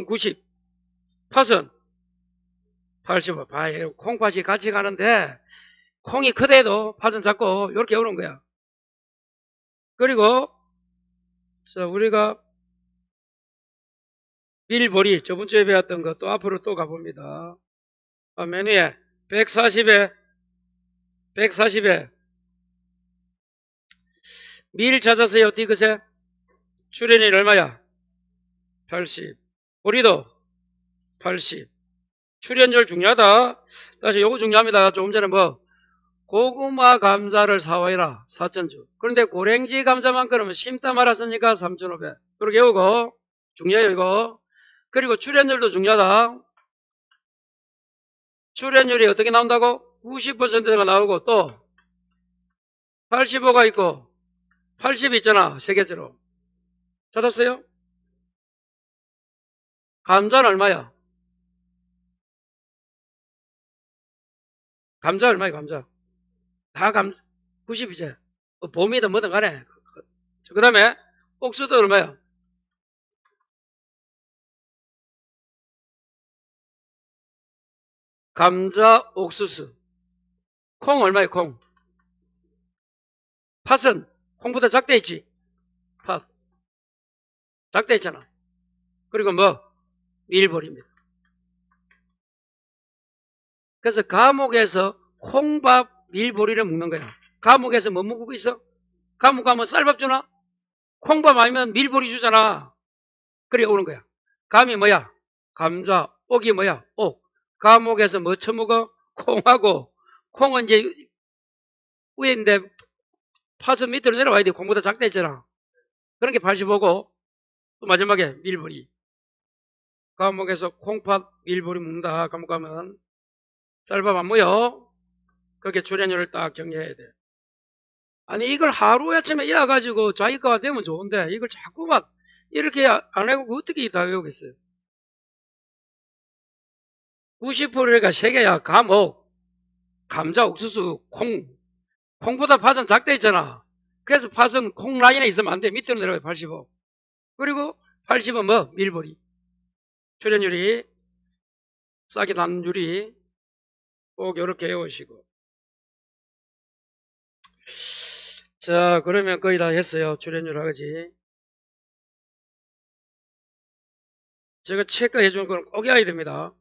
90. 팥은 85. 봐요. 콩팥이 같이 가는데 콩이 크대도 팥은 작고 이렇게 오는 거야. 그리고 자, 우리가 밀보리 저번 주에 배웠던 거 또 앞으로 또 가봅니다. 맨 위에 140에 밀 찾았어요. 디귿에 출현율 얼마야? 80. 보리도 80. 출현율 중요하다. 다시 요거 중요합니다. 조금 전에 뭐 고구마 감자를 사와라 4,000주. 그런데 고랭지 감자만큼은 심다 말았으니까 3,500. 그렇게 외우고 중요해요 이거. 그리고 출현율도 중요하다. 출현율이 어떻게 나온다고? 90%가 나오고 또 85가 있고 80 있잖아. 세계적으로. 찾았어요? 감자는 얼마야? 감자 얼마야, 감자? 다 90이지. 봄이든 뭐든 간에. 그 다음에, 옥수수 얼마야? 감자, 옥수수. 콩 얼마야, 콩? 팥은 콩보다 작대 있지? 팥. 작대 있잖아. 그리고 뭐? 밀보리입니다. 그래서 감옥에서 콩밥, 밀보리를 먹는 거야. 감옥에서 뭐 먹고 있어? 감옥 가면 쌀밥 주나? 콩밥 아니면 밀보리 주잖아. 그래 오는 거야. 감이 뭐야? 감자. 옥이 뭐야? 옥. 감옥에서 뭐 처먹어? 콩하고. 콩은 이제 위에인데 팥은 밑으로 내려와야 돼. 콩보다 작다 했잖아. 그런 게 85고 또 마지막에 밀보리. 감옥에서 콩팥 밀보리 먹는다. 감옥 가면 쌀밥 안 모여. 그렇게 출연료를 딱 정리해야 돼. 아니 이걸 하루 아침에 이어가지고 자기가 되면 좋은데 이걸 자꾸만 이렇게 안 해보고 어떻게 다 외우겠어요? 90%가 3개야. 감옥, 감자, 옥수수, 콩. 콩보다 팥은 작다 했잖아. 그래서 팥은 콩 라인에 있으면 안 돼. 밑으로 내려가요. 85. 그리고 80은 뭐? 밀보리. 출연율이 싸게 난 율이 꼭 이렇게 외우시고. 자, 그러면 거의 다 했어요. 출연율 하지. 제가 체크해 준 건 꼭 해야 됩니다.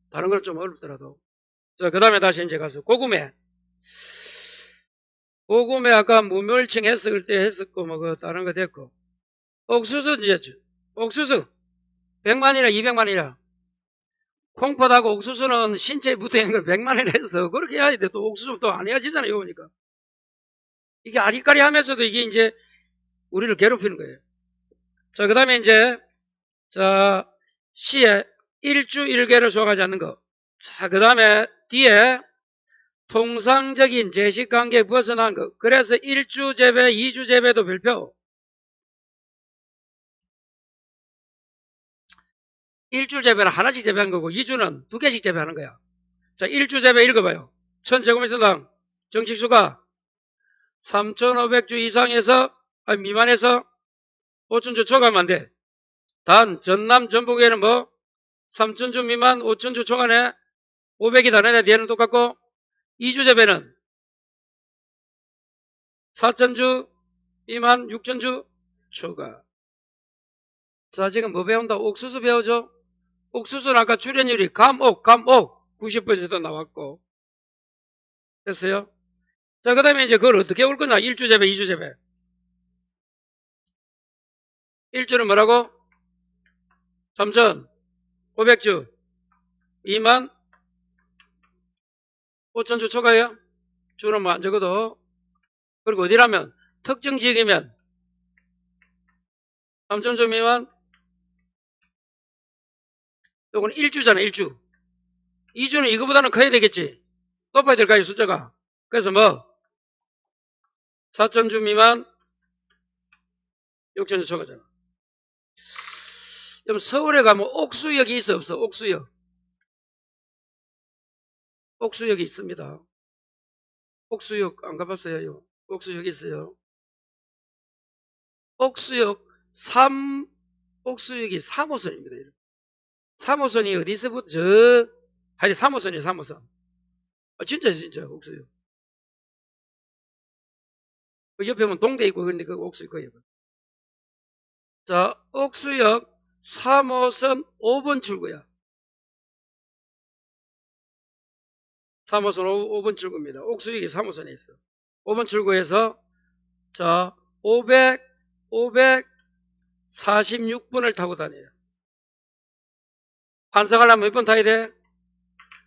다른 건 좀 어렵더라도. 자, 그 다음에 다시 이제 가서 고구매. 고구매 아까 무멸칭 했을 때 했었고, 뭐, 그, 다른 거 됐고. 옥수수 이제, 옥수수. 100만이나 200만이나. 콩팥하고 옥수수는 신체에 붙어 있는 걸 100만이나 해서 그렇게 해야 돼. 또 옥수수 또 안 해야지잖아요. 보니까. 이게 아리까리 하면서도 이게 이제 우리를 괴롭히는 거예요. 자, 그 다음에 이제, 자, 시에 일주일계를 수확하지 않는 거. 자, 그 다음에 뒤에 통상적인 제식관계에 벗어난 것. 그래서 1주 재배, 2주 재배도 별표. 일주일 재배는 하나씩 재배한 거고 2주는 2개씩 재배하는 거야. 자, 1주 재배 읽어봐요. 1000제곱미터당 정식수가 3500주 이상에서 아니 미만에서 5000주 초과하면 안 돼. 단 전남 전북에는 뭐 3000주 미만 5000주 초과네 500이 다르네. 얘는 똑같고 2주 재배는 4000주 미만 6000주 초과. 자, 지금 뭐 배운다? 옥수수 배우죠? 옥수수는 아까 출연율이 감옥 90% 나왔고 됐어요? 자, 그 다음에 이제 그걸 어떻게 올 거냐? 1주 재배, 2주 재배. 1주는 뭐라고? 3,500주. 2만 5천주 초과해요? 주는 뭐 안 적어도. 그리고 어디라면? 특정 지역이면 3,000주 미만. 요건 1주잖아, 1주. 2주는 이거보다는 커야 되겠지. 높아야 될까요, 숫자가? 그래서 뭐? 4,000주 미만 6,000주 초과잖아. 그럼 서울에 가면 옥수역이 있어, 없어? 옥수역. 옥수역이 있습니다. 옥수역 안 가봤어요? 옥수역 있어요. 옥수역 옥수역이 3호선입니다. 3호선이 어디서부터 하여튼 3호선이에요. 3호선. 진짜 옥수역. 그 옆에 보면 동대 있고 그런데 그 옥수역 거예요. 자, 옥수역 3호선 5번 출구야. 3호선 5번 출구입니다. 옥수역이 3호선에 있어. 5번 출구에서 자 546번을 타고 다녀요. 환승하려면 몇 번 타야 돼?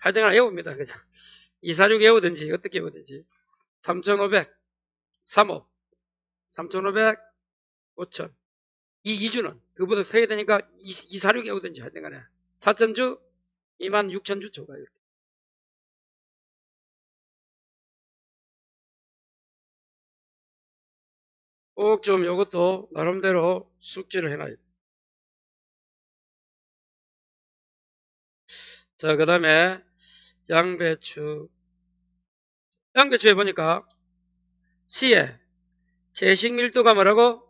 하여튼 하나 외웁니다. 그죠? 246 외우든지 어떻게 외우든지 3500 3호 3500 5000 이 2주는 그보다 세야 되니까 246 외우든지 하여튼 간에 4,000주 26,000주 초과요. 꼭 좀 요것도 나름대로 숙지를 해놔야 돼. 자, 그 다음에 양배추. 양배추에 보니까 C에 제식 밀도가 뭐라고?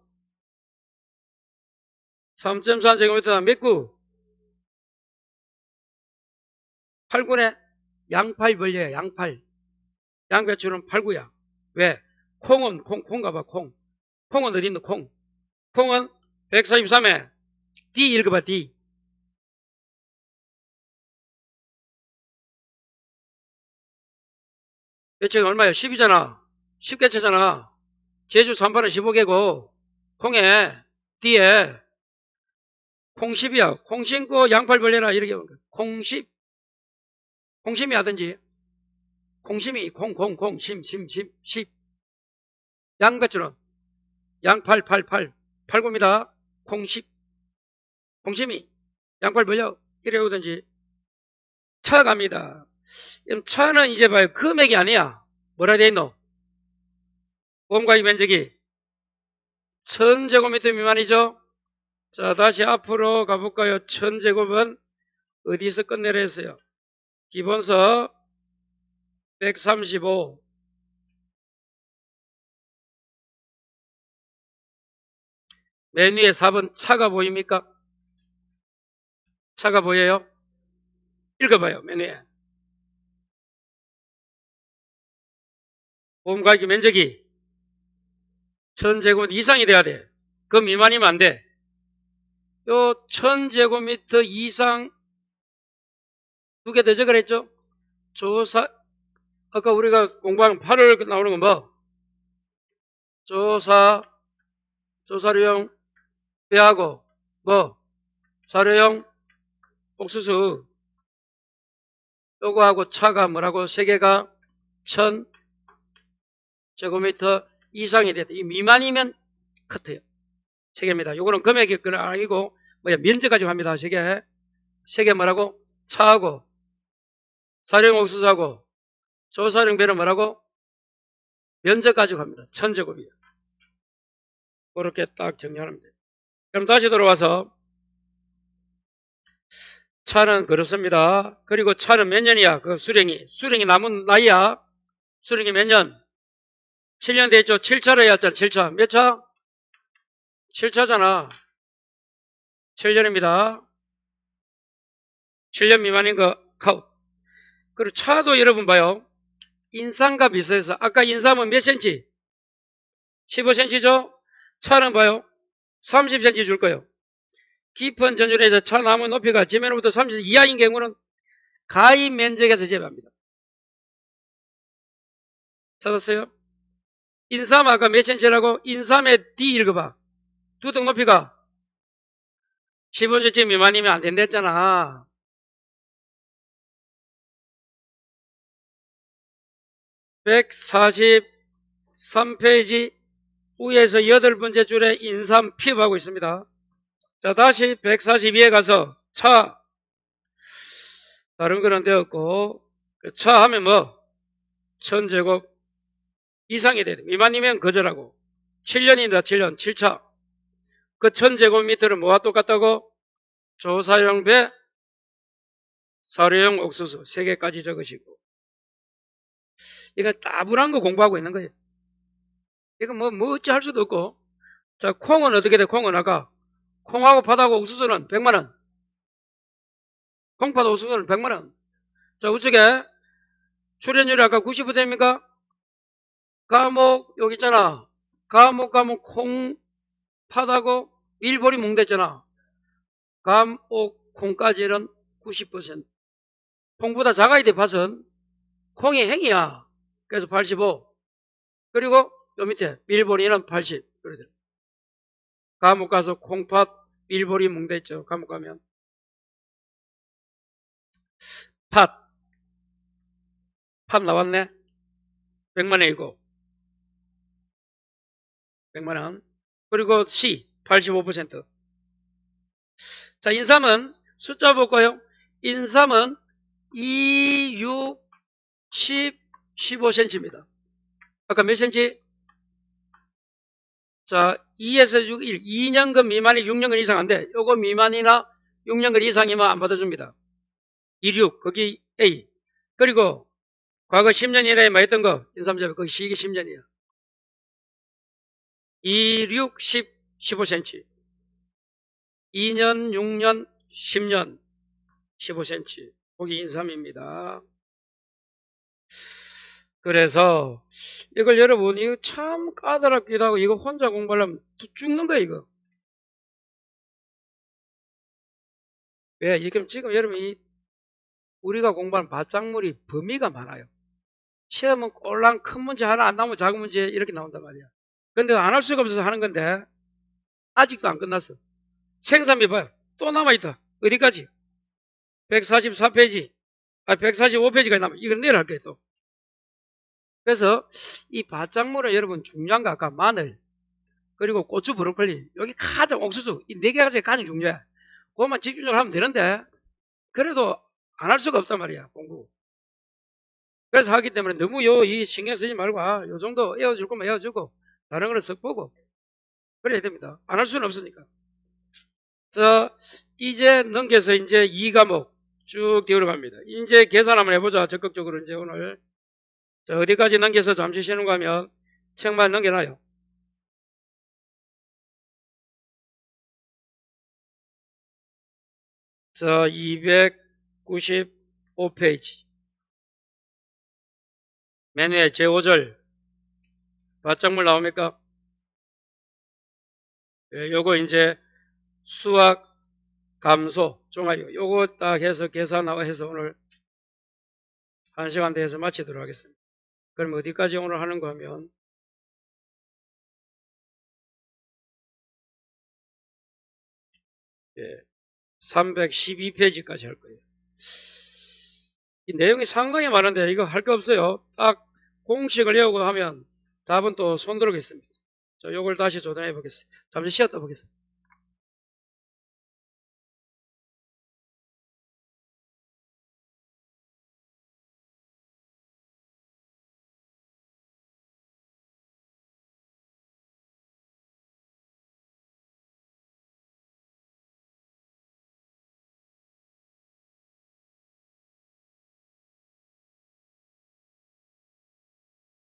3.4제곱미터 몇 구? 8구네. 양팔 벌려야 양팔. 양배추는 8구야. 왜? 콩은 콩 가봐 콩. 콩은 어디 있노 콩? 콩은 143에 D 읽어봐 D. 배추가 얼마야? 10이잖아. 10개체잖아. 제주 3판은 15개고 콩에 D에 콩 10이야. 콩 신고 양팔 벌려라 이렇게 콩 10. 콩심이 하든지 콩심이 콩 심 10. 양배추는 양팔 8구입니다. 콩 10. 콩심이 양팔 벌려 이래 오든지 차 갑니다. 그럼 차는 이제 봐요. 금액이 아니야. 뭐라 돼 있노? 보험가입 면적이 1000제곱미터 미만이죠. 자, 다시 앞으로 가볼까요? 1000제곱은 어디서 끝내려 했어요? 기본서 135. 맨 위에 4번 차가 보입니까? 차가 보여요? 읽어봐요. 맨 위에. 보험가입 면적이 1000제곱 이상이 돼야 돼. 그 미만이면 안 돼. 요 1000제곱미터 이상 두 개 더 적으랬죠? 조사, 아까 우리가 공부하는 8월 나오는 건 뭐? 조사료용 배하고 뭐? 사료용 옥수수 요거하고 차가 뭐라고? 세 개가 1000제곱미터 이상이 돼야 돼. 이 미만이면 커트요. 세 개입니다. 요거는 금액이 그건 아니고 뭐야 면적 가지고 합니다. 세 개. 세 개 뭐라고? 차하고 사료용 옥수수하고 조사료용 배는 뭐라고? 면적 가지고 합니다. 1000제곱이에요. 그렇게 딱 정리하면 돼요. 그럼 다시 돌아와서 차는 그렇습니다. 그리고 차는 몇 년이야? 그 수령이 남은 나이야? 수령이 몇 년? 7년 됐죠? 7차로 해야 했잖아. 7차. 몇 차? 7차잖아. 7년입니다. 7년 미만인 거 카웃. 그리고 차도 여러분 봐요. 인삼과 비슷해서 아까 인삼은 몇 cm? 15cm죠? 차는 봐요. 30cm 줄 거예요. 깊은 전줄에서 차 나무 높이가 지면으로부터 30cm 이하인 경우는 가입 면적에서 제외합니다. 찾았어요? 인삼 아까 몇 cm라고? 인삼의 D 읽어봐. 두덩 높이가 15cm 미만이면 안 된댔잖아. (143페이지) 위에서 8번째 줄에 인삼 피업하고 있습니다. 자, 다시 142에 가서 차 다른 거는 되었고 차 하면 뭐 1000제곱 이상이 돼야 돼. 미만이면 거절하고 7년입니다. 7년 7차 그 1000제곱미터는 뭐와 똑같다고? 조사용 배 사료용 옥수수 3개까지 적으시고 이거 따분한 거 공부하고 있는 거예요. 이거 뭐 어찌 할 수도 없고. 자, 콩은 어떻게 돼? 콩은 아까 콩하고 팥하고 옥수수는 100만원. 콩팥 옥수수는 100만원. 자, 우측에 출연율이 아까 90%입니까? 과목 여기 있잖아. 과목 콩 팥하고 밀보리 뭉댔잖아. 감옥 콩까지는 90%. 콩보다 작아야 돼. 팥은 콩이 행이야. 그래서 85. 그리고 요 밑에 밀보리는 80. 그러더라. 감옥 가서 콩팥 밀보리 뭉댔죠. 감옥 가면 팥 나왔네. 100만원이고 100만원. 그리고 C 85%. 자, 인삼은 숫자 볼까요? 인삼은 2, 6, 10, 15cm입니다. 아까 몇 cm? 자, 2에서 6일, 2년근 미만이 6년근 이상한데, 요거 미만이나 6년근 이상이면 안 받아줍니다. 26, 거기 A. 그리고 과거 10년 이내에 뭐 했던 거, 인삼자배, 거기 시기 10년이야. 2, 6, 10, 15cm. 2년, 6년, 10년, 15cm. 거기 인삼입니다. 그래서 이걸 여러분 이거 참 까다롭기도 하고 이거 혼자 공부하려면 죽는 거야 이거. 왜? 지금 여러분 우리가 공부하는 바짝물이 범위가 많아요. 시험은 꼴랑 큰 문제 하나 안 나오면 작은 문제 이렇게 나온단 말이야. 근데 안 할 수가 없어서 하는 건데 아직도 안 끝났어. 생산비 봐요. 또 남아있다. 어디까지? 144페이지. 145페이지까지 남아. 이건 내일 할 거예요 또. 그래서 이 바짝물은 여러분 중요한 거 아까 마늘 그리고 고추, 브로콜리 여기 가장 옥수수 이 네 개가 가장 중요해. 그것만 집중적으로 하면 되는데 그래도 안 할 수가 없단 말이야 공부. 그래서 하기 때문에 너무 이 신경 쓰지 말고 요 정도 에워줄 거면 에워주고 다른 거는 썩 보고 그래야 됩니다. 안 할 수는 없으니까. 자, 이제 넘겨서 이제 2과목 쭉 뒤로 갑니다. 이제 계산 한번 해보자. 적극적으로 이제 오늘. 자, 어디까지 넘겨서 잠시 쉬는가 하면 책만 넘겨놔요. 자, 295페이지. 맨 위에 제5절. 바짝물 나옵니까? 예, 요거 이제 수학, 감소, 종합, 요거 딱 해서 계산하고 해서 오늘 1시간 대해서 마치도록 하겠습니다. 그럼 어디까지 오늘 하는 거 하면, 예, 312페이지까지 할 거예요. 이 내용이 상당히 많은데 이거 할 거 없어요. 딱 공식을 외우고 하면 답은 또 손 들어오겠습니다. 자, 요걸 다시 조정해 보겠습니다. 잠시 쉬었다 보겠습니다.